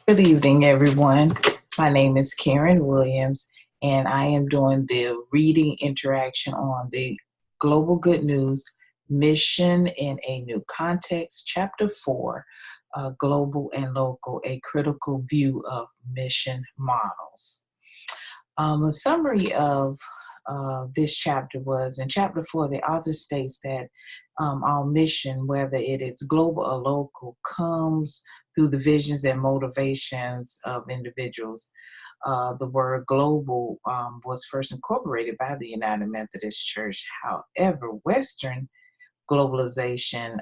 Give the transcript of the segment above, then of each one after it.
Good evening, everyone. My name is Karen Williams, and I am doing the reading interaction on the Global Good News Mission in a New Context, Chapter 4, Global and Local, a Critical View of Mission Models. A summary of this chapter was in chapter 4, the author states that our mission, whether it is global or local, comes through the visions and motivations of individuals. The word global was first incorporated by the United Methodist Church. However, Western globalization,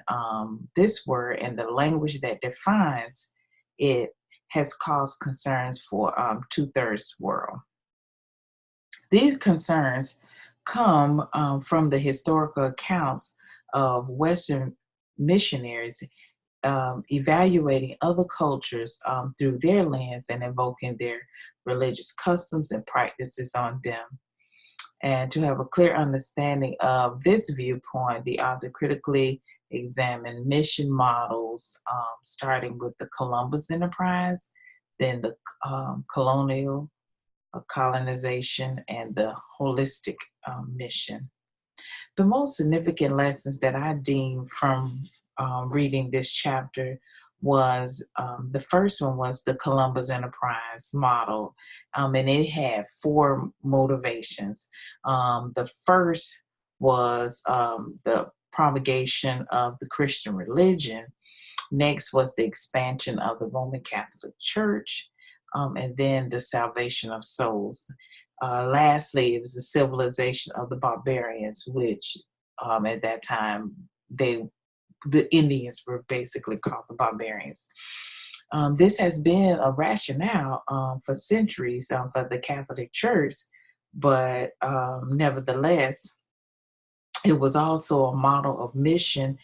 this word and the language that defines it has caused concerns for two-thirds world. These concerns come from the historical accounts of Western missionaries evaluating other cultures through their lens and invoking their religious customs and practices on them. And to have a clear understanding of this viewpoint, the author critically examined mission models, starting with the Columbus Enterprise, then the colonial colonization, and the holistic mission. The most significant lessons that I deemed from reading this chapter was the first one was the Columbus Enterprise model, and it had four motivations. The first was the propagation of the Christian religion. Next was the expansion of the Roman Catholic Church, and then the salvation of souls. Lastly, it was the civilization of the barbarians, which at that time the Indians were basically called the barbarians. This has been a rationale for centuries for the Catholic Church, but nevertheless, it was also a model of mission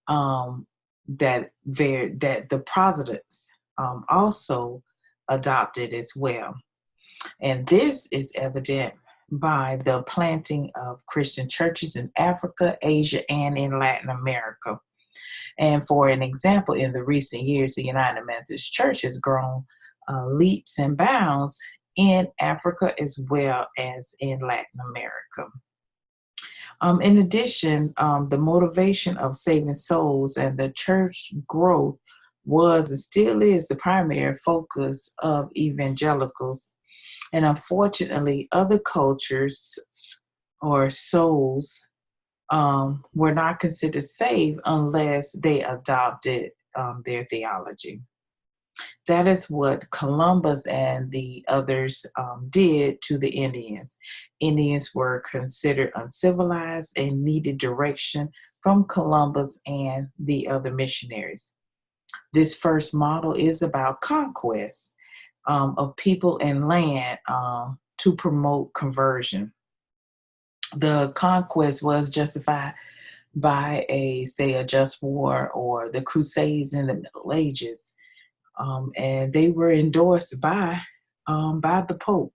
that the Protestants also adopted as well. And this is evident by the planting of Christian churches in Africa, Asia, and in Latin America. And for an example, in the recent years, the United Methodist Church has grown leaps and bounds in Africa as well as in Latin America. In addition, the motivation of saving souls and the church growth was and still is the primary focus of evangelicals. And unfortunately, other cultures or souls were not considered saved unless they adopted their theology. That is what Columbus and the others did to the Indians. Indians were considered uncivilized and needed direction from Columbus and the other missionaries. This first model is about conquest of people and land to promote conversion. The conquest was justified by a just war or the Crusades in the Middle Ages. And they were endorsed by the Pope.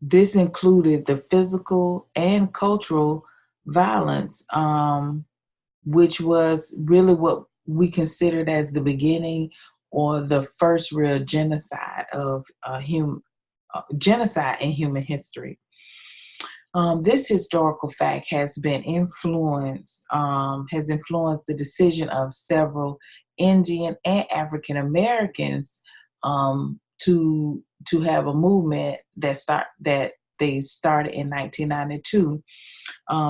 This included the physical and cultural violence, which was really what we considered as the beginning or the first real genocide of genocide in human history. This historical fact has influenced the decision of several Indian and African Americans to have a movement that they started in 1992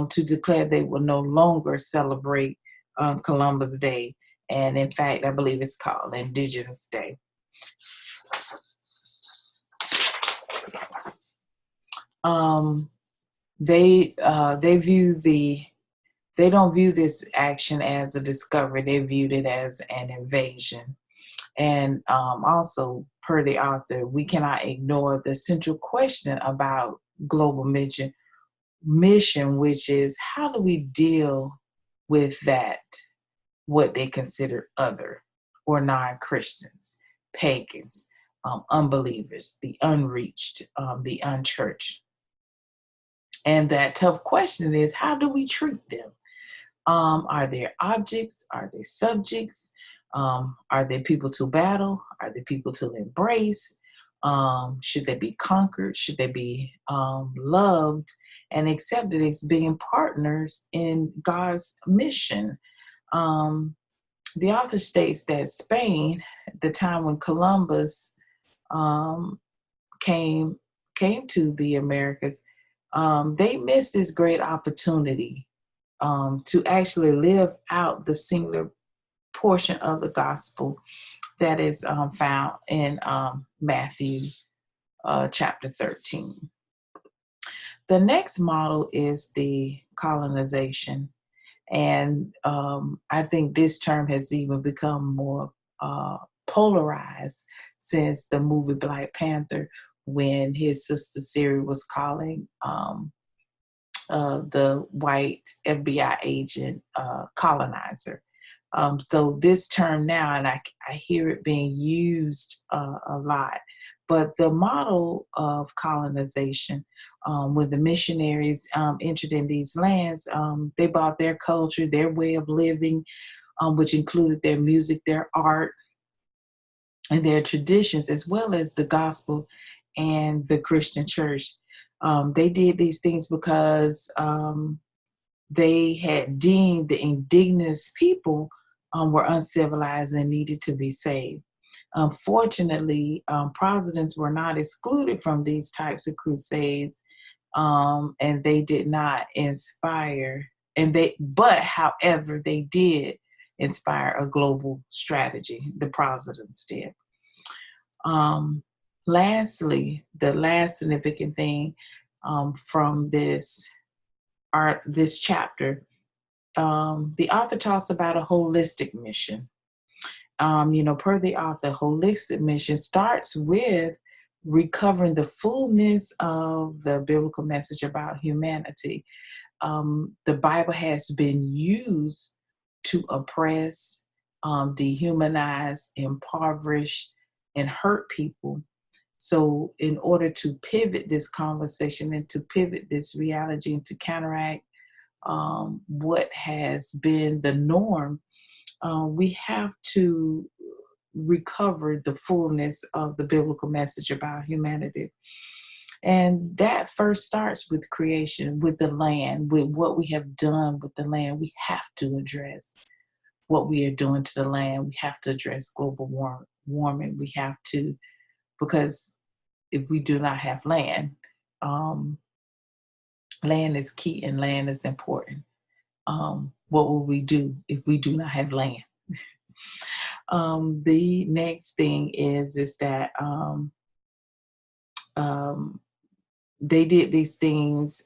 to declare they will no longer celebrate Columbus Day, and in fact, I believe it's called Indigenous Day. They don't view this action as a discovery. They viewed it as an invasion. And also, per the author, we cannot ignore the central question about global mission, which is how do we deal with that, what they consider other or non-Christians, pagans, unbelievers, the unreached, the unchurched. And that tough question is, how do we treat them? Are they objects? Are they subjects? Are there people to battle? Are there people to embrace? Should they be conquered? Should they be loved and accepted as being partners in God's mission? The author states that Spain, at the time when Columbus um, came to the Americas, they missed this great opportunity to actually live out the singular portion of the gospel that is found in Matthew chapter 13. The next model is the colonization. And I think this term has even become more polarized since the movie Black Panther, when his sister Siri was calling the white FBI agent colonizer. So this term now, and I hear it being used a lot, but the model of colonization, when the missionaries entered in these lands, they brought their culture, their way of living, which included their music, their art, and their traditions, as well as the gospel and the Christian church. They did these things because they had deemed the indigenous people were uncivilized and needed to be saved. Unfortunately, Protestants were not excluded from these types of crusades, and they did not inspire. But however, they did inspire a global strategy. The Protestants did. Lastly, the last significant thing from this chapter, the author talks about a holistic mission. Per the author, holistic mission starts with recovering the fullness of the biblical message about humanity. The Bible has been used to oppress, dehumanize, impoverish, and hurt people. So in order to pivot this conversation and to pivot this reality and to counteract what has been the norm, we have to recover the fullness of the biblical message about humanity. And that first starts with creation, with the land, with what we have done with the land. We have to address what we are doing to the land. We have to address global warming. We have to, because if we do not have land, land is key and land is important. What will we do if we do not have land? The next thing is that they did these things.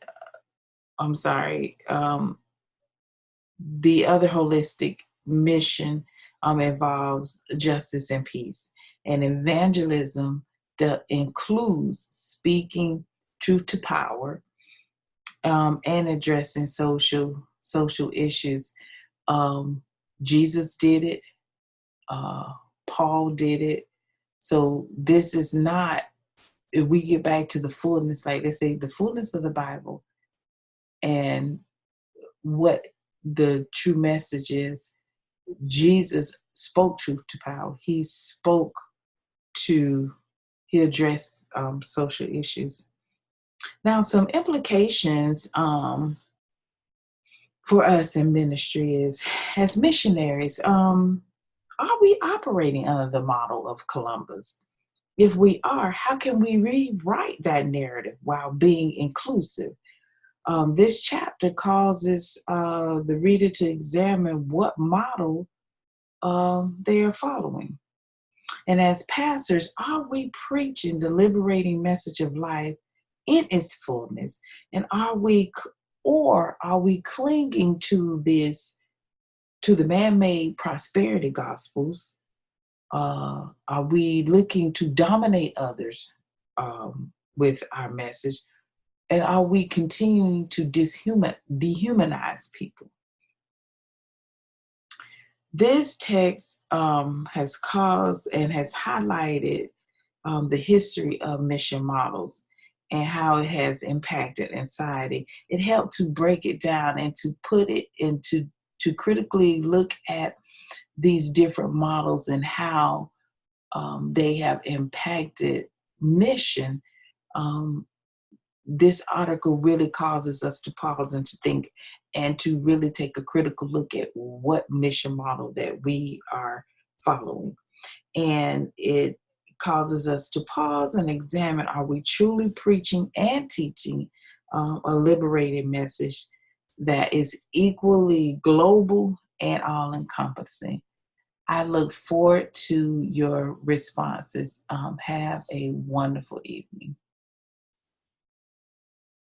The other holistic mission involves justice and peace, and evangelism that includes speaking truth to power, and addressing social issues. Jesus did it. Paul did it. So this is not, if we get back to the fullness, like they say, the fullness of the Bible and what the true message is, Jesus spoke truth to power. He addressed social issues. Now, some implications for us in ministry is, as missionaries, are we operating under the model of Columbus? If we are, how can we rewrite that narrative while being inclusive? This chapter causes the reader to examine what model they are following. And as pastors, are we preaching the liberating message of life in its fullness? And are we clinging to the man-made prosperity gospels? Are we looking to dominate others with our message? And are we continuing to dehumanize people? This text has caused and has highlighted the history of mission models and how it has impacted society. It helped to break it down and to put it into, to critically look at these different models and how they have impacted mission, um, this article really causes us to pause and to think and to really take a critical look at what mission model that we are following. And it causes us to pause and examine, are we truly preaching and teaching a liberated message that is equally global and all encompassing? I look forward to your responses. Have a wonderful evening.